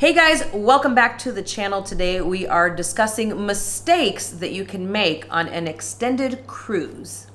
Hey guys, welcome back to the channel. Today we are discussing mistakes that you can make on an extended cruise.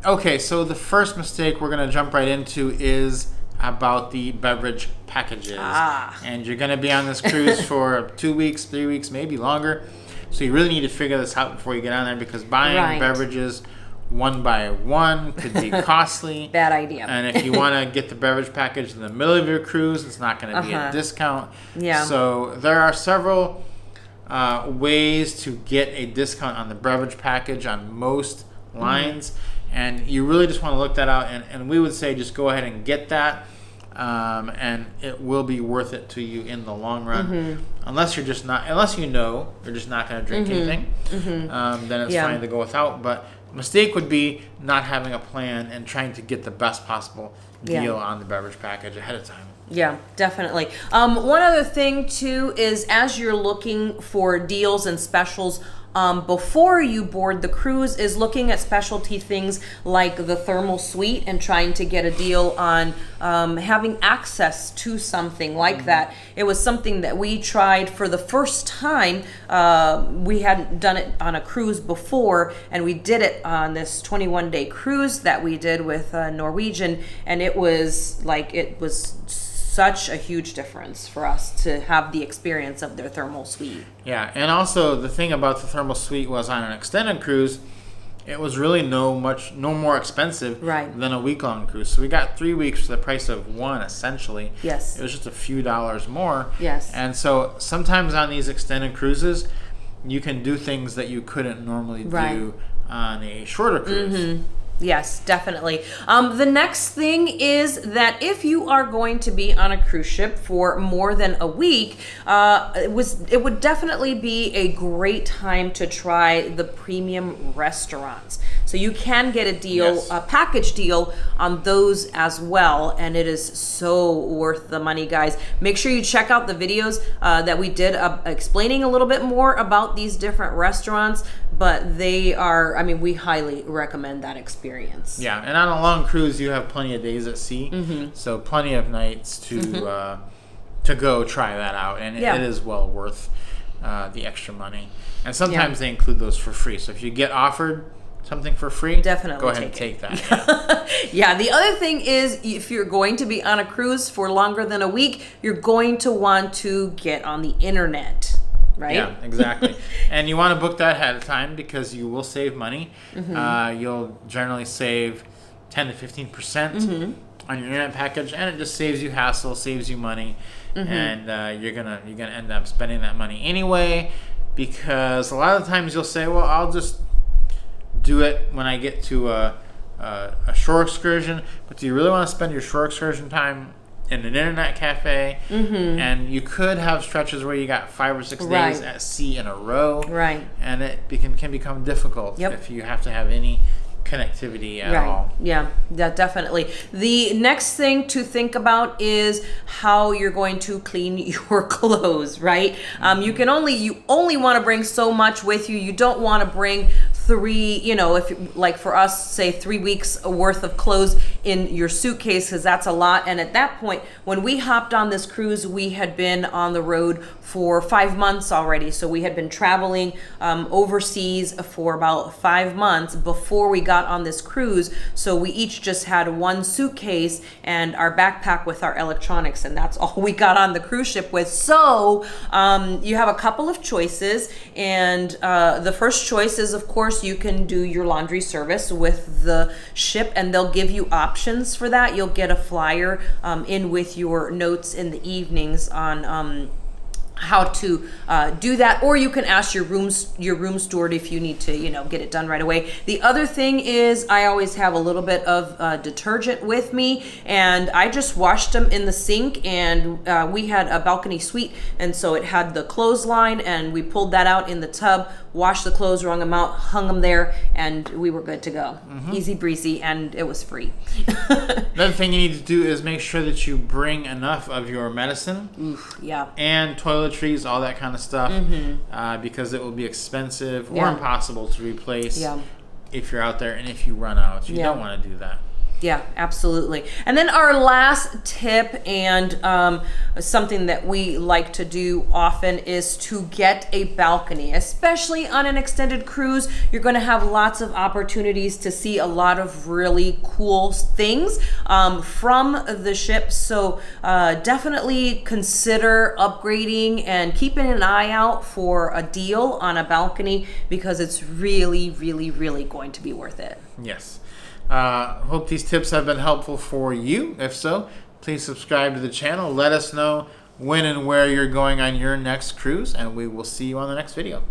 Okay, so the first mistake we're going to jump right into is about the beverage packages. And you're going to be on this cruise for 2 weeks, 3 weeks, maybe longer. So you really need to figure this out before you get on there, because buying beverages one by one could be costly. Bad idea. And if you want to get the beverage package in the middle of your cruise, it's not going to be a discount. Yeah. So there are several ways to get a discount on the beverage package on most lines. And you really just want to look that out. And we would say just go ahead and get that. And it will be worth it to you in the long run. Unless you know you're just not going to drink anything, then it's fine to go without. But mistake would be not having a plan and trying to get the best possible deal on the beverage package ahead of time. Yeah, definitely. One other thing too is, as you're looking for deals and specials before you board the cruise, is looking at specialty things like the thermal suite and trying to get a deal on having access to something like that. It was something that we tried for the first time. We hadn't done it on a cruise before, and we did it on this 21-day cruise that we did with Norwegian, and it was such a huge difference for us to have the experience of their thermal suite. Yeah, and also the thing about the thermal suite was, on an extended cruise, it was really no more expensive than a week-long cruise. So we got 3 weeks for the price of one, essentially. Yes. It was just a few dollars more. Yes. And so sometimes on these extended cruises, you can do things that you couldn't normally do on a shorter cruise. Yes, definitely. The next thing is that if you are going to be on a cruise ship for more than a week, it would definitely be a great time to try the premium restaurants. So you can get a deal, a package deal on those as well, and it is so worth the money, guys. Make sure you check out the videos that we did explaining a little bit more about these different restaurants, but they are, I mean, we highly recommend that experience. Yeah, and on a long cruise, you have plenty of days at sea, so plenty of nights to go try that out, and it is well worth the extra money. And sometimes they include those for free. So if you get offered something for free, definitely go ahead and take that. Yeah, the other thing is, if you're going to be on a cruise for longer than a week, you're going to want to get on the internet. Right? Yeah, exactly. And you want to book that ahead of time, because you will save money. You'll generally save 10 to 15% on your internet package, and it just saves you hassle, saves you money, and you're gonna end up spending that money anyway, because a lot of times you'll say, well, I'll just do it when I get to a shore excursion. But do you really want to spend your shore excursion time in an internet cafe? And you could have stretches where you got 5 or 6 days at sea in a row, and it can become difficult if you have to have any connectivity at all. Yeah, definitely. The next thing to think about is how you're going to clean your clothes, right? You only want to bring so much with you. You don't want to bring if like for us, say 3 weeks worth of clothes in your suitcase, because that's a lot. And at that point, when we hopped on this cruise, we had been on the road for 5 months already. So we had been traveling overseas for about 5 months before we got on this cruise. So we each just had one suitcase and our backpack with our electronics, and that's all we got on the cruise ship with. So you have a couple of choices, and the first choice is, of course, you can do your laundry service with the ship, and they'll give you options for that. You'll get a flyer in with your notes in the evenings on how to do that, or you can ask your room steward if you need to, get it done right away. The other thing is, I always have a little bit of detergent with me, and I just washed them in the sink. And we had a balcony suite, and so it had the clothesline, and we pulled that out in the tub, washed the clothes, wrung them out, hung them there, and we were good to go. Easy breezy, and it was free. Another thing you need to do is make sure that you bring enough of your medicine. Oof, yeah. And toiletries, all that kind of stuff, because it will be expensive or impossible to replace if you're out there and if you run out. You don't want to do that. Yeah, absolutely. And then our last tip, and something that we like to do often, is to get a balcony. Especially on an extended cruise, you're going to have lots of opportunities to see a lot of really cool things from the ship. So definitely consider upgrading and keeping an eye out for a deal on a balcony, because it's really, really, really going to be worth it. Yes. Hope these tips have been helpful for you. If so, please subscribe to the channel. Let us know when and where you're going on your next cruise, and we will see you on the next video.